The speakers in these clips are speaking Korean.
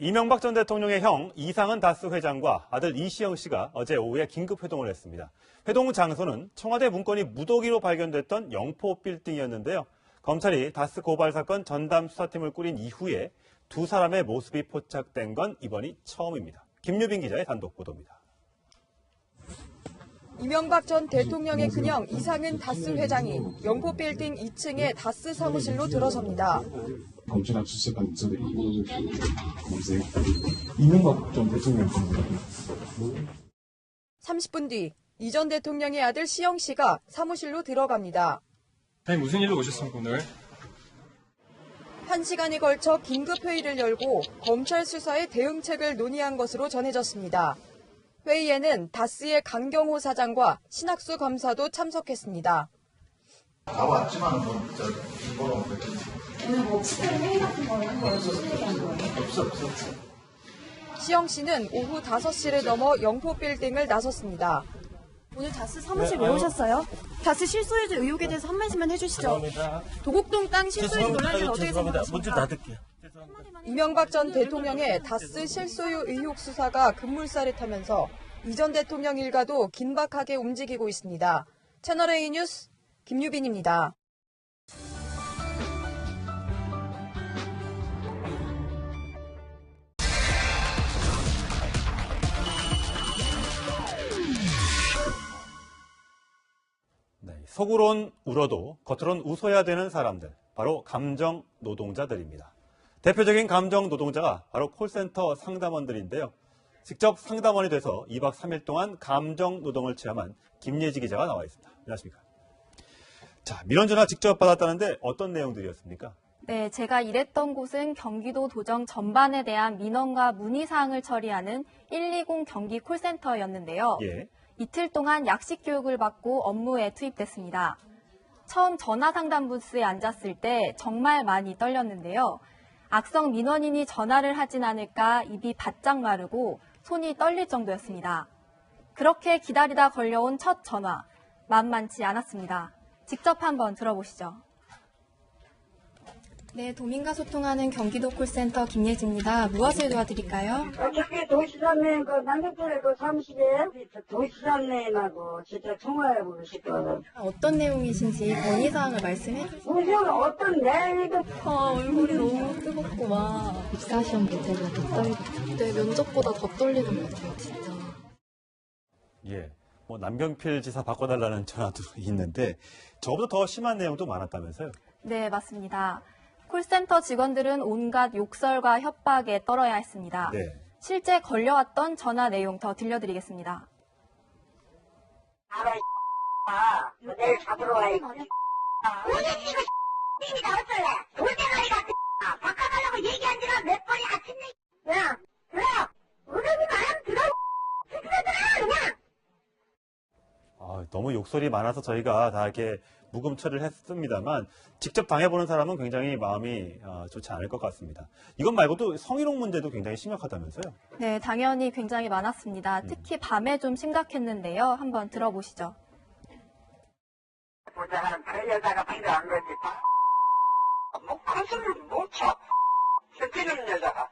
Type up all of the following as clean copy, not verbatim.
이명박 전 대통령의 형 이상은 다스 회장과 아들 이시영 씨가 어제 오후에 긴급 회동을 했습니다. 회동 장소는 청와대 문건이 무더기로 발견됐던 영포 빌딩이었는데요. 검찰이 다스 고발 사건 전담 수사팀을 꾸린 이후에 두 사람의 모습이 포착된 건 이번이 처음입니다. 김유빈 기자의 단독 보도입니다. 이명박 전 대통령의 큰형 이상은 다스 회장이 영포 빌딩 2층의 다스 사무실로 들어섭니다. 검찰 압수수색한 인사들이 보세요. 이명박 전 대통령 30분 뒤 이 전 대통령의 아들 시영 씨가 사무실로 들어갑니다. 무슨 일로 오셨습니까, 오늘? 1시간에 걸쳐 긴급 회의를 열고 검찰 수사의 대응책을 논의한 것으로 전해졌습니다. 회의에는 다스의 강경호 사장과 신학수 검사도 참석했습니다. 나왔지만 이거는 오늘 뭐 특별히 회의 같은 거는 한 거예요? 무슨 얘기한 거예요? 없어. 시영 씨는 오후 5시를 넘어 영포 빌딩을 나섰습니다. 오늘 다스 사무실 왜 오셨어요? 다스 실소유주 의혹에 대해서 한 말씀만 해주시죠. 죄송합니다. 도곡동 땅 실소유주 논란을 어떻게 죄송합니다. 생각하십니까? 문좀 닫을게요. 이명박 전 대통령의 다스 실소유 의혹 수사가 급물살을 타면서 이 전 대통령 일가도 긴박하게 움직이고 있습니다. 채널A 뉴스 김유빈입니다. 속으론 울어도 겉으론 웃어야 되는 사람들, 바로 감정 노동자들입니다. 대표적인 감정 노동자가 바로 콜센터 상담원들인데요. 직접 상담원이 돼서 2박 3일 동안 감정 노동을 체험한 김예지 기자가 나와 있습니다. 안녕하십니까? 자, 민원 전화 직접 받았다는데 어떤 내용들이었습니까? 네, 제가 일했던 곳은 경기도 도정 전반에 대한 민원과 문의사항을 처리하는 120 경기 콜센터였는데요. 예. 이틀 동안 약식 교육을 받고 업무에 투입됐습니다. 처음 전화 상담 부스에 앉았을 때 정말 많이 떨렸는데요. 악성 민원인이 전화를 하진 않을까 입이 바짝 마르고 손이 떨릴 정도였습니다. 그렇게 기다리다 걸려온 첫 전화, 만만치 않았습니다. 직접 한번 들어보시죠. 네, 도민과 소통하는 경기도 콜센터 김예지입니다. 무엇을 도와드릴까요? 저기 도시산내 남경편에 사무실에 도시산내하고 진짜 통화해보고 싶어요. 어떤 내용이신지 건의사항을 말씀해 주세요. 무슨 어떤 내용이든 얼굴이 너무 뜨겁고 막 입사시험 볼 때보다 더 떨리고 네, 면접보다 더 떨리는 것 같아요, 진짜. 예. 남경필 지사 바꿔달라는 전화도 있는데 저보다 더 심한 내용도 많았다면서요? 네, 맞습니다. 콜센터 직원들은 온갖 욕설과 협박에 떨어야 했습니다. 네. 실제 걸려왔던 전화 내용 더 들려드리겠습니다. 알아 내일 잡으러 와 오늘 지금 님이 나왔어요. 돌대가리 같은 바꿔달라고 얘기한 지가 몇 번이 아침 야 들어 오늘이 말하면 들어 그냥 너무 욕설이 많아서 저희가 다 이렇게 묵음 처리를 했습니다만 직접 당해보는 사람은 굉장히 마음이 좋지 않을 것 같습니다. 이것 말고도 성희롱 문제도 굉장히 심각하다면서요? 네, 당연히 굉장히 많았습니다. 특히 밤에 좀 심각했는데요. 한번 들어보시죠. 보자하는 그 여자가 필요한 거지. 뭐 가슴을 못 쳐. 새끼는 여자가.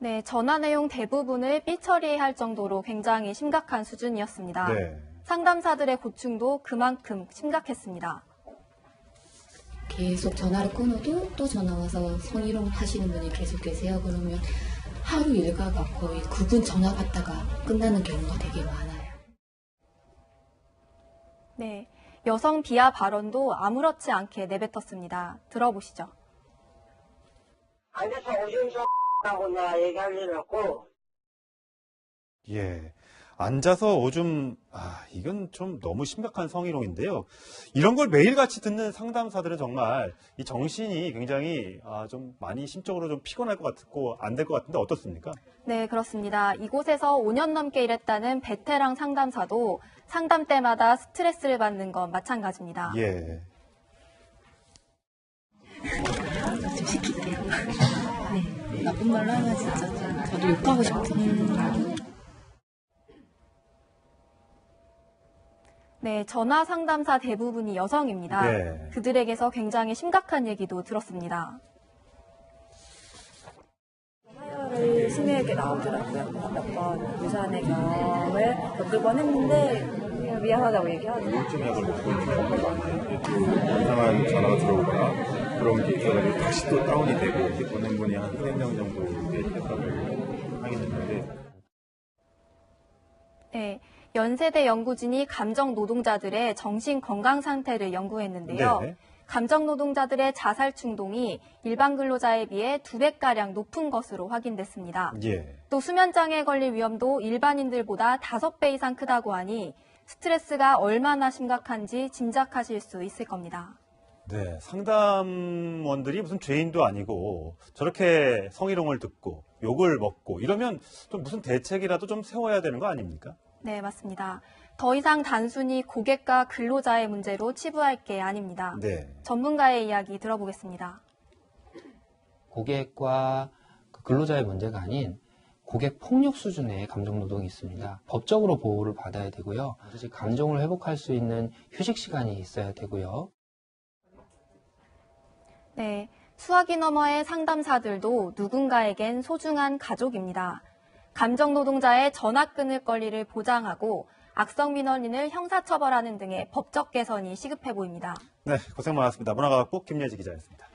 네, 전화 내용 대부분을 삐처리해야 할 정도로 굉장히 심각한 수준이었습니다. 네. 상담사들의 고충도 그만큼 심각했습니다. 계속 전화를 끊어도 또 전화 와서 성희롱 하시는 분이 계속 계세요. 그러면 하루 일과가 거의 9분 전화 받다가 끝나는 경우가 되게 많아요. 네, 여성 비하 발언도 아무렇지 않게 내뱉었습니다. 들어보시죠. 앉아서 오줌 하고 내가 얘기할 일 없고. 예. 앉아서 오줌, 이건 좀 너무 심각한 성희롱인데요. 이런 걸 매일같이 듣는 상담사들은 정말 이 정신이 굉장히 좀 많이 심적으로 좀 피곤할 것 같고 안 될 것 같은데 어떻습니까? 네, 그렇습니다. 이곳에서 5년 넘게 일했다는 베테랑 상담사도 상담 때마다 스트레스를 받는 건 마찬가지입니다. 예. 좀 시킬게요. 네, 나쁜 말로 하면 진짜 저도 욕하고 싶어요. 네, 네, 전화 상담사 대부분이 여성입니다. 네. 그들에게서 굉장히 심각한 얘기도 들었습니다. 서열이 심하게 나오더라고요. 몇 번 유산의 경험을 겪을 뻔했는데 그냥 미안하다고 얘기하죠. 우울증약을 먹고 있는 이상한 전화가 들어오거나 그런 게 있어가지고 다시 또 다운이 되고 이렇게 보낸 분이 한 3명 정도의 대답을 하게 됐는데 네, 연세대 연구진이 감정 노동자들의 정신 건강 상태를 연구했는데요. 네. 감정 노동자들의 자살 충동이 일반 근로자에 비해 2배가량 높은 것으로 확인됐습니다. 예. 또 수면장애에 걸릴 위험도 일반인들보다 5배 이상 크다고 하니 스트레스가 얼마나 심각한지 짐작하실 수 있을 겁니다. 네, 상담원들이 무슨 죄인도 아니고 저렇게 성희롱을 듣고 욕을 먹고 이러면 좀 무슨 대책이라도 좀 세워야 되는 거 아닙니까? 네, 맞습니다. 더 이상 단순히 고객과 근로자의 문제로 치부할 게 아닙니다. 네. 전문가의 이야기 들어보겠습니다. 고객과 근로자의 문제가 아닌 고객 폭력 수준의 감정 노동이 있습니다. 법적으로 보호를 받아야 되고요. 반드시 감정을 회복할 수 있는 휴식 시간이 있어야 되고요. 네, 수화기 너머의 상담사들도 누군가에겐 소중한 가족입니다. 감정 노동자의 전화 끊을 권리를 보장하고 악성 민원인을 형사처벌하는 등의 법적 개선이 시급해 보입니다. 네, 고생 많았습니다. 문화과학부 김예지 기자였습니다.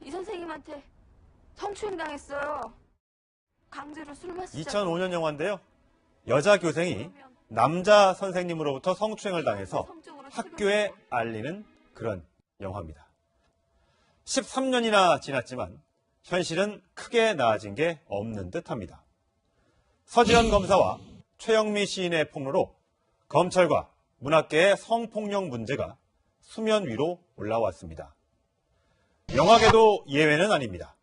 이 선생님한테 성추행 당했어요. 강제로 술 마시자. 2005년 영화인데요. 여자 교생이 남자 선생님으로부터 성추행을 당해서 학교에 알리는 그런 영화입니다. 13년이나 지났지만 현실은 크게 나아진 게 없는 듯합니다. 서지현 검사와 최영미 시인의 폭로로 검찰과 문학계의 성폭력 문제가 수면 위로 올라왔습니다. 영화계도 예외는 아닙니다.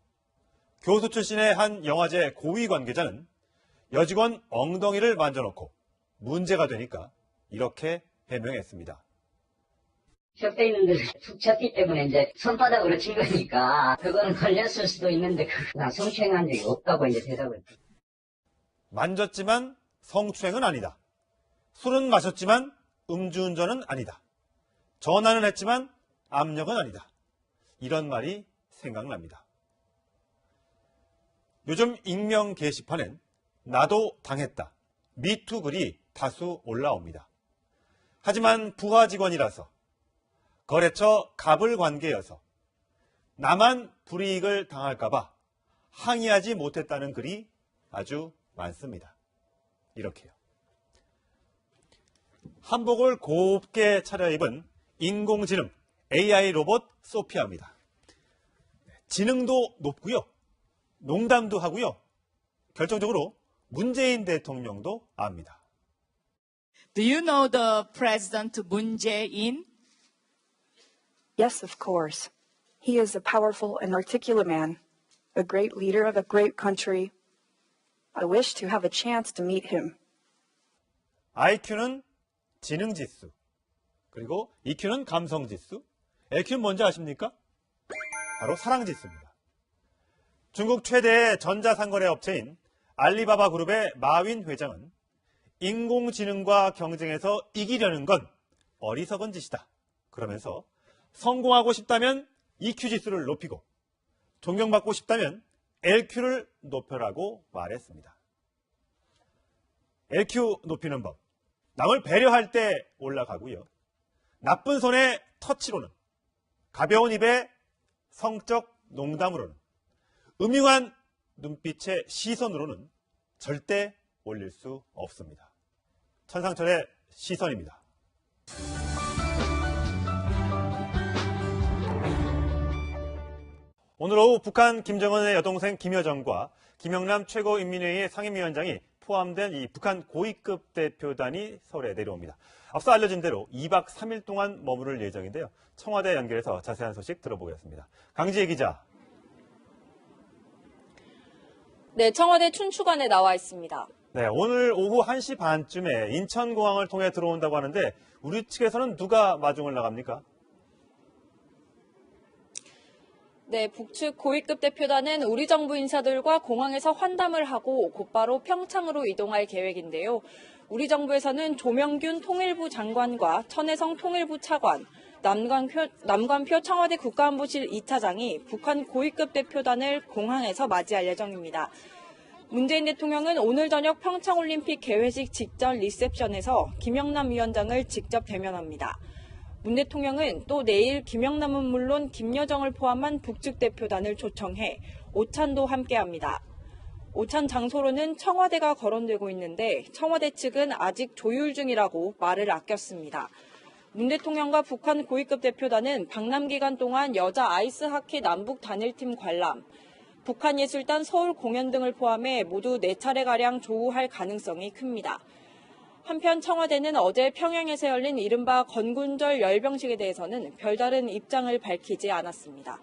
교수 출신의 한 영화제 고위 관계자는 여직원 엉덩이를 만져놓고 문제가 되니까 이렇게 해명했습니다. 격대 있는데 툭 쳤기 때문에 이제 손바닥으로 친 거니까 그거는 걸렸을 수도 있는데 나 성추행한 적이 없다고 이제 대답을. 만졌지만 성추행은 아니다. 술은 마셨지만 음주운전은 아니다. 전화는 했지만 압력은 아니다. 이런 말이 생각납니다. 요즘 익명 게시판엔 나도 당했다. 미투 글이 다수 올라옵니다. 하지만 부하 직원이라서 거래처 갑을 관계여서 나만 불이익을 당할까봐 항의하지 못했다는 글이 아주 많습니다. 이렇게요. 한복을 곱게 차려입은 인공지능 AI 로봇 소피아입니다. 지능도 높고요. 농담도 하고요. 결정적으로 문재인 대통령도 압니다. Do you know the President Moon Jae-in? Yes, of course. He is a powerful and articulate man, a great leader of a great country. I wish to have a chance to meet him. IQ는 지능지수, 그리고 EQ는 감성지수, LQ는 뭔지 아십니까? 바로 사랑지수입니다. 중국 최대의 전자상거래 업체인 알리바바 그룹의 마윈 회장은 인공지능과 경쟁해서 이기려는 건 어리석은 짓이다. 그러면서 성공하고 싶다면 EQ 지수를 높이고 존경받고 싶다면 LQ를 높여라고 말했습니다. LQ 높이는 법. 남을 배려할 때 올라가고요. 나쁜 손의 터치로는, 가벼운 입의 성적 농담으로는, 음흉한 눈빛의 시선으로는 절대 올릴 수 없습니다. 천상철의 시선입니다. 오늘 오후 북한 김정은의 여동생 김여정과 김영남 최고인민회의 상임위원장이 포함된 이 북한 고위급 대표단이 서울에 내려옵니다. 앞서 알려진 대로 2박 3일 동안 머무를 예정인데요. 청와대 연결해서 자세한 소식 들어보겠습니다. 강지혜 기자. 네, 청와대 춘추관에 나와 있습니다. 네, 오늘 오후 1시 반쯤에 인천공항을 통해 들어온다고 하는데 우리 측에서는 누가 마중을 나갑니까? 네, 북측 고위급 대표단은 우리 정부 인사들과 공항에서 환담을 하고 곧바로 평창으로 이동할 계획인데요. 우리 정부에서는 조명균 통일부 장관과 천혜성 통일부 차관, 남관표 청와대 국가안보실 2차장이 북한 고위급 대표단을 공항에서 맞이할 예정입니다. 문재인 대통령은 오늘 저녁 평창올림픽 개회식 직전 리셉션에서 김영남 위원장을 직접 대면합니다. 문 대통령은 또 내일 김영남은 물론 김여정을 포함한 북측 대표단을 초청해 오찬도 함께합니다. 오찬 장소로는 청와대가 거론되고 있는데 청와대 측은 아직 조율 중이라고 말을 아꼈습니다. 문 대통령과 북한 고위급 대표단은 방남 기간 동안 여자 아이스하키 남북 단일팀 관람, 북한예술단 서울 공연 등을 포함해 모두 4차례가량 조우할 가능성이 큽니다. 한편 청와대는 어제 평양에서 열린 이른바 건군절 열병식에 대해서는 별다른 입장을 밝히지 않았습니다.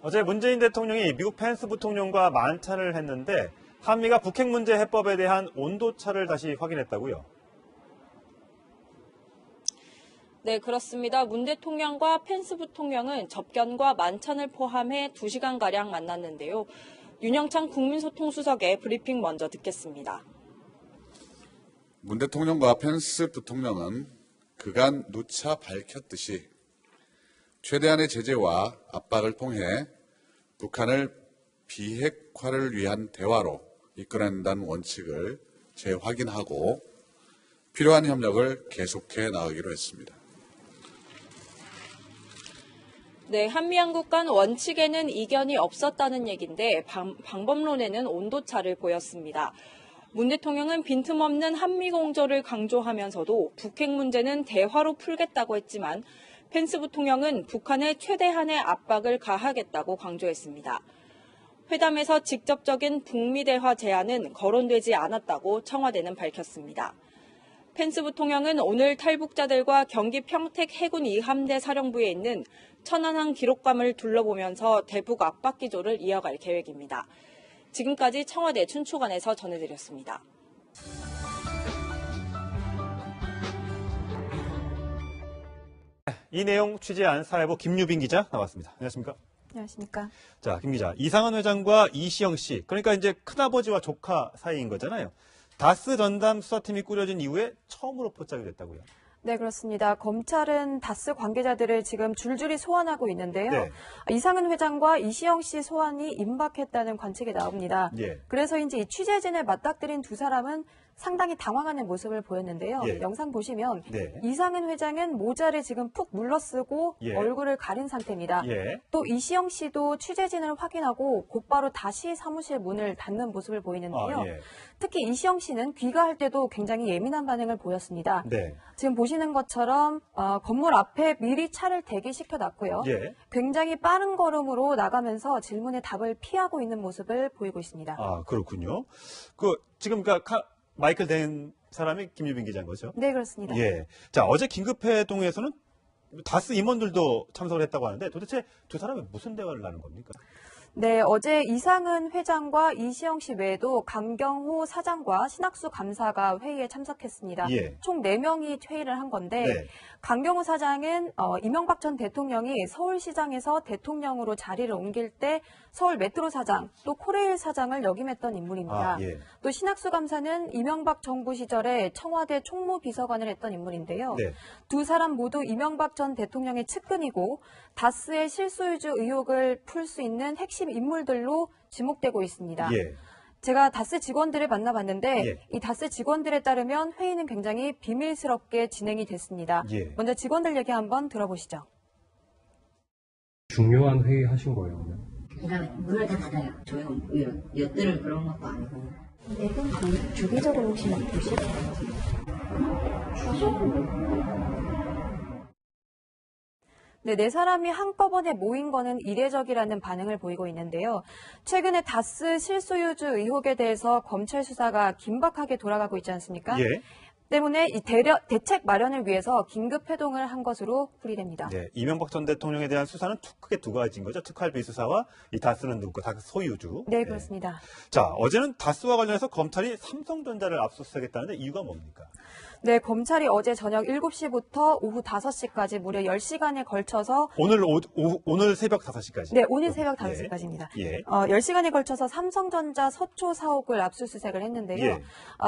어제 문재인 대통령이 미국 펜스 부통령과 만찬을 했는데 한미가 북핵 문제 해법에 대한 온도차를 다시 확인했다고요? 네, 그렇습니다. 문 대통령과 펜스 부통령은 접견과 만찬을 포함해 2시간가량 만났는데요. 윤영찬 국민소통수석의 브리핑 먼저 듣겠습니다. 문 대통령과 펜스 부통령은 그간 누차 밝혔듯이 최대한의 제재와 압박을 통해 북한을 비핵화를 위한 대화로 이끌어낸다는 원칙을 재확인하고 필요한 협력을 계속해 나가기로 했습니다. 네, 한미양국 간 원칙에는 이견이 없었다는 얘기인데 방법론에는 온도차를 보였습니다. 문 대통령은 빈틈없는 한미 공조를 강조하면서도 북핵 문제는 대화로 풀겠다고 했지만 펜스 부통령은 북한에 최대한의 압박을 가하겠다고 강조했습니다. 회담에서 직접적인 북미 대화 제안은 거론되지 않았다고 청와대는 밝혔습니다. 펜스 부통령은 오늘 탈북자들과 경기 평택 해군 2함대 사령부에 있는 천안함 기록감을 둘러보면서 대북 압박 기조를 이어갈 계획입니다. 지금까지 청와대 춘추관에서 전해드렸습니다. 이 내용 취재한 사회부 김유빈 기자 나왔습니다. 안녕하십니까? 안녕하십니까? 자, 김 기자. 이상은 회장과 이시영 씨, 그러니까 이제 큰아버지와 조카 사이인 거잖아요. 다스 전담 수사팀이 꾸려진 이후에 처음으로 포착이 됐다고요? 네, 그렇습니다. 검찰은 다스 관계자들을 지금 줄줄이 소환하고 있는데요. 네. 이상은 회장과 이시영 씨 소환이 임박했다는 관측이 나옵니다. 예. 그래서 이 취재진을 맞닥뜨린 두 사람은 상당히 당황하는 모습을 보였는데요. 예. 영상 보시면 네. 이상은 회장은 모자를 지금 푹 물러쓰고 예. 얼굴을 가린 상태입니다. 예. 또 이시영 씨도 취재진을 확인하고 곧바로 다시 사무실 문을 닫는 모습을 보이는데요. 아, 예. 특히 이시영 씨는 귀가할 때도 굉장히 예민한 반응을 보였습니다. 네. 지금 보시는 것처럼 건물 앞에 미리 차를 대기시켜놨고요. 예. 굉장히 빠른 걸음으로 나가면서 질문에 답을 피하고 있는 모습을 보이고 있습니다. 아, 그렇군요. 지금 마이크를 댄 사람이 김유빈 기자인 거죠? 네, 그렇습니다. 예. 자, 어제 긴급회동에서는 다스 임원들도 참석을 했다고 하는데 도대체 두 사람이 무슨 대화를 나눈 겁니까? 네, 어제 이상은 회장과 이시영 씨 외에도 강경호 사장과 신학수 감사가 회의에 참석했습니다. 예. 총 4명이 회의를 한 건데 네. 강경호 사장은 이명박 전 대통령이 서울시장에서 대통령으로 자리를 옮길 때 서울 메트로 사장 또 코레일 사장을 역임했던 인물입니다. 아, 예. 또 신학수 감사는 이명박 정부 시절에 청와대 총무비서관을 했던 인물인데요. 네. 두 사람 모두 이명박 전 대통령의 측근이고 다스의 실소유주 의혹을 풀 수 있는 핵심 인물들로 지목되고 있습니다. 예. 제가 다스 직원들을 만나봤는데 예. 이 다스 직원들에 따르면 회의는 굉장히 비밀스럽게 진행이 됐습니다. 예. 먼저 직원들 얘기 한번 들어보시죠. 중요한 회의 하신 거예요, 오늘? 그다음에 문을 다 닫아요. 조용, 엿들을 그런 것도 아니고. 매번 주기적으로 혹시 보시죠? 네, 4사람이 한꺼번에 모인 거는 이례적이라는 반응을 보이고 있는데요. 최근에 다스 실소유주 의혹에 대해서 검찰 수사가 긴박하게 돌아가고 있지 않습니까? 예. 때문에 이 대책 마련을 위해서 긴급 회동을 한 것으로 풀이됩니다. 네, 이명박 전 대통령에 대한 수사는 크게 두 가지인 거죠. 특활비 수사와 이 다스는 누구, 다스 소유주. 네, 그렇습니다. 자, 어제는 다스와 관련해서 검찰이 삼성전자를 압수수색했다는데 이유가 뭡니까? 네, 검찰이 어제 저녁 7시부터 오후 5시까지 무려 10시간에 걸쳐서 오늘 새벽 5시까지. 네, 오늘 새벽 5시까지입니다. 예. 10시간에 걸쳐서 삼성전자 서초 사옥을 압수수색을 했는데요. 예.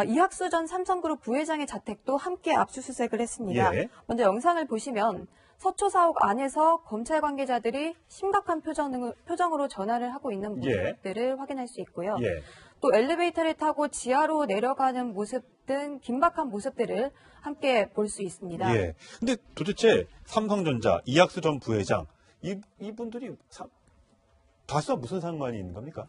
이학수 전 삼성그룹 부회장의 자택도 함께 압수수색을 했습니다. 예. 먼저 영상을 보시면 서초 사옥 안에서 검찰 관계자들이 심각한 표정으로 전화를 하고 있는 모습들을 확인할 수 있고요. 예. 또 엘리베이터를 타고 지하로 내려가는 모습 등 긴박한 모습들을 함께 볼 수 있습니다. 예. 근데 도대체 삼성전자 이학수 전 부회장 이분들이 다스와 무슨 상관이 있는 겁니까?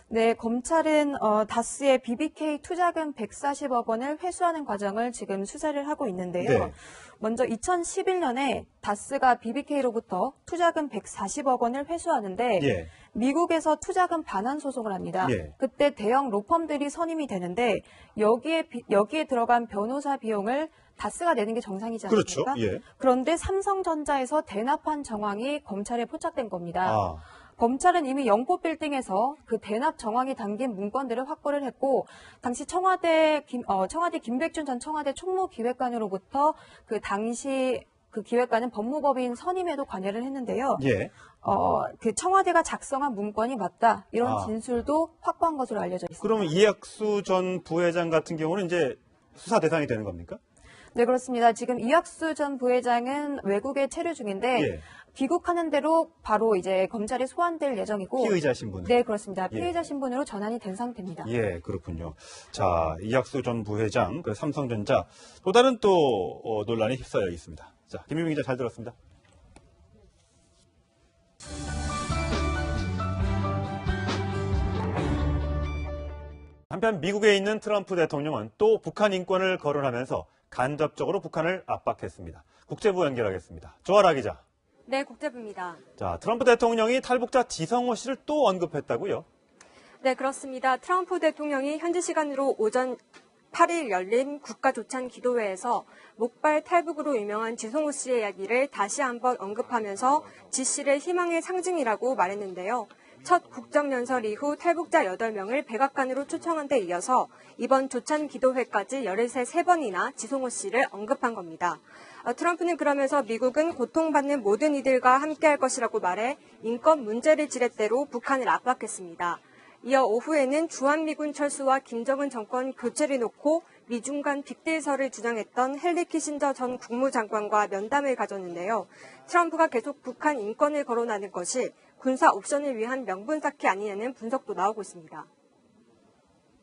네, 검찰은 다스의 BBK 투자금 140억 원을 회수하는 과정을 지금 수사를 하고 있는데요. 네. 먼저 2011년에 다스가 BBK로부터 투자금 140억 원을 회수하는데 예. 미국에서 투자금 반환 소송을 합니다. 예. 그때 대형 로펌들이 선임이 되는데 여기에 들어간 변호사 비용을 다스가 내는 게 정상이지 않습니까? 그렇죠. 예. 그런데 삼성전자에서 대납한 정황이 검찰에 포착된 겁니다. 아. 검찰은 이미 영포빌딩에서 그 대납 정황이 담긴 문건들을 확보를 했고 당시 청와대 김백준 전 청와대 총무기획관으로부터 그 당시 그 기획관은 법무법인 선임에도 관여를 했는데요. 예. 그 청와대가 작성한 문건이 맞다 이런 진술도 확보한 것으로 알려져 있습니다. 그러면 이학수 전 부회장 같은 경우는 이제 수사 대상이 되는 겁니까? 네, 그렇습니다. 지금 이학수 전 부회장은 외국에 체류 중인데 예. 귀국하는 대로 바로 이제 검찰에 소환될 예정이고 피의자 신분. 네, 그렇습니다. 예. 피의자 신분으로 전환이 된 상태입니다. 예, 그렇군요. 자, 이학수 전 부회장, 그 삼성전자 또 다른 또 논란에 휩싸여 있습니다. 자, 김유민 기자 잘 들었습니다. 한편 미국에 있는 트럼프 대통령은 또 북한 인권을 거론하면서 간접적으로 북한을 압박했습니다. 국제부 연결하겠습니다. 조아라 기자. 네, 국제부입니다. 자, 트럼프 대통령이 탈북자 지성호 씨를 또 언급했다고요? 네, 그렇습니다. 트럼프 대통령이 현지 시간으로 오전 8일 열린 국가조찬 기도회에서 목발 탈북으로 유명한 지성호 씨의 이야기를 다시 한번 언급하면서 지 씨를 희망의 상징이라고 말했는데요. 첫 국정연설 이후 탈북자 8명을 백악관으로 초청한 데 이어서 이번 조찬 기도회까지 열흘새 3번이나 지성호 씨를 언급한 겁니다. 트럼프는 그러면서 미국은 고통받는 모든 이들과 함께할 것이라고 말해 인권 문제를 지렛대로 북한을 압박했습니다. 이어 오후에는 주한미군 철수와 김정은 정권 교체를 놓고 미중 간 빅딜설을 주장했던 헨리 키신저 전 국무장관과 면담을 가졌는데요. 트럼프가 계속 북한 인권을 거론하는 것이 군사 옵션을 위한 명분 쌓기 아니냐는 분석도 나오고 있습니다.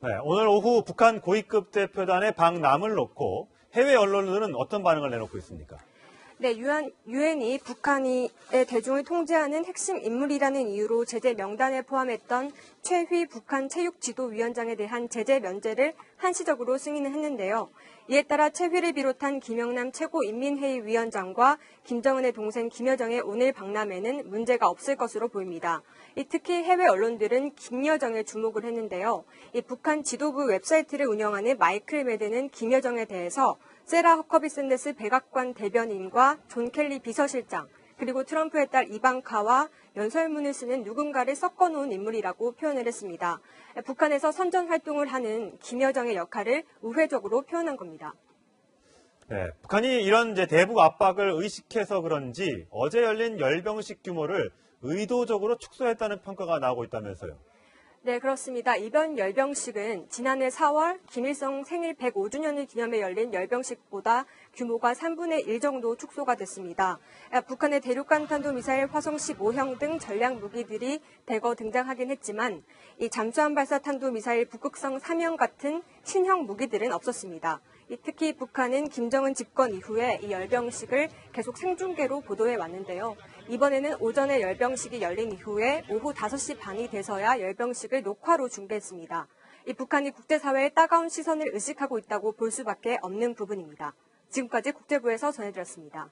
네, 오늘 오후 북한 고위급 대표단의 방남을 놓고 해외 언론들은 어떤 반응을 내놓고 있습니까? 네, 유엔이 북한의 대중을 통제하는 핵심 인물이라는 이유로 제재 명단에 포함했던 최휘 북한 체육지도위원장에 대한 제재 면제를 한시적으로 승인을 했는데요. 이에 따라 최휘를 비롯한 김영남 최고인민회의 위원장과 김정은의 동생 김여정의 오늘 방남에는 문제가 없을 것으로 보입니다. 특히 해외 언론들은 김여정에 주목을 했는데요. 북한 지도부 웹사이트를 운영하는 마이클 매드는 김여정에 대해서 세라 허커비 샌더스 백악관 대변인과 존 켈리 비서실장, 그리고 트럼프의 딸 이방카와 연설문을 쓰는 누군가를 섞어놓은 인물이라고 표현을 했습니다. 북한에서 선전 활동을 하는 김여정의 역할을 우회적으로 표현한 겁니다. 네, 북한이 이런 이제 대북 압박을 의식해서 그런지 어제 열린 열병식 규모를 의도적으로 축소했다는 평가가 나오고 있다면서요. 네, 그렇습니다. 이번 열병식은 지난해 4월 김일성 생일 105주년을 기념해 열린 열병식보다 규모가 3분의 1 정도 축소가 됐습니다. 북한의 대륙간 탄도미사일 화성 15형 등 전략 무기들이 대거 등장하긴 했지만 이 잠수함 발사 탄도미사일 북극성 3형 같은 신형 무기들은 없었습니다. 특히 북한은 김정은 집권 이후에 이 열병식을 계속 생중계로 보도해 왔는데요. 이번에는 오전에 열병식이 열린 이후에 오후 5시 반이 돼서야 열병식을 녹화로 중계했습니다. 이 북한이 국제사회의 따가운 시선을 의식하고 있다고 볼 수밖에 없는 부분입니다. 지금까지 국제부에서 전해드렸습니다.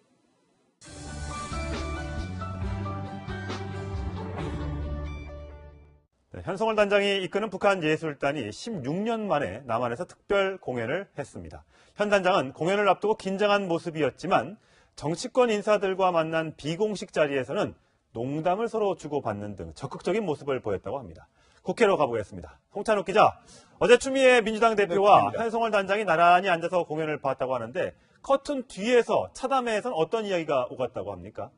네, 현성월 단장이 이끄는 북한 예술단이 16년 만에 남한에서 특별 공연을 했습니다. 현 단장은 공연을 앞두고 긴장한 모습이었지만 정치권 인사들과 만난 비공식 자리에서는 농담을 서로 주고받는 등 적극적인 모습을 보였다고 합니다. 국회로 가보겠습니다. 홍찬욱 기자, 어제 추미애 민주당 대표와 현성월 단장이 나란히 앉아서 공연을 봤다고 하는데 커튼 뒤에서 차담회에서는 어떤 이야기가 오갔다고 합니까?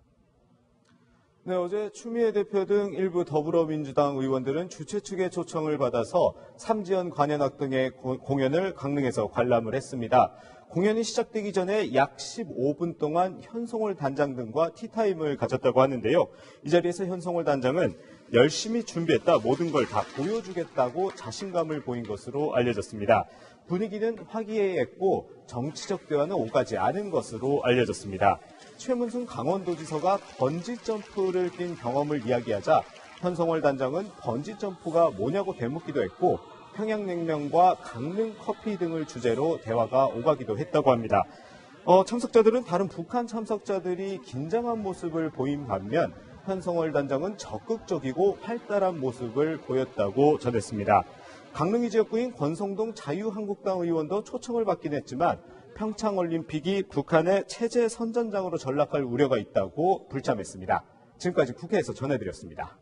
네, 어제 추미애 대표 등 일부 더불어민주당 의원들은 주최 측의 초청을 받아서 삼지연 관현악 등의 공연을 강릉에서 관람을 했습니다. 공연이 시작되기 전에 약 15분 동안 현성월 단장 등과 티타임을 가졌다고 하는데요. 이 자리에서 현성월 단장은 열심히 준비했다, 모든 걸 다 보여주겠다고 자신감을 보인 것으로 알려졌습니다. 분위기는 화기애애했고 정치적 대화는 오가지 않은 것으로 알려졌습니다. 최문순 강원도지사가 번지점프를 뛴 경험을 이야기하자 현성월 단장은 번지점프가 뭐냐고 되묻기도 했고 평양냉면과 강릉 커피 등을 주제로 대화가 오가기도 했다고 합니다. 참석자들은 다른 북한 참석자들이 긴장한 모습을 보인 반면 현성월 단장은 적극적이고 활달한 모습을 보였다고 전했습니다. 강릉이 지역구인 권성동 자유한국당 의원도 초청을 받긴 했지만 평창올림픽이 북한의 체제 선전장으로 전락할 우려가 있다고 불참했습니다. 지금까지 국회에서 전해드렸습니다.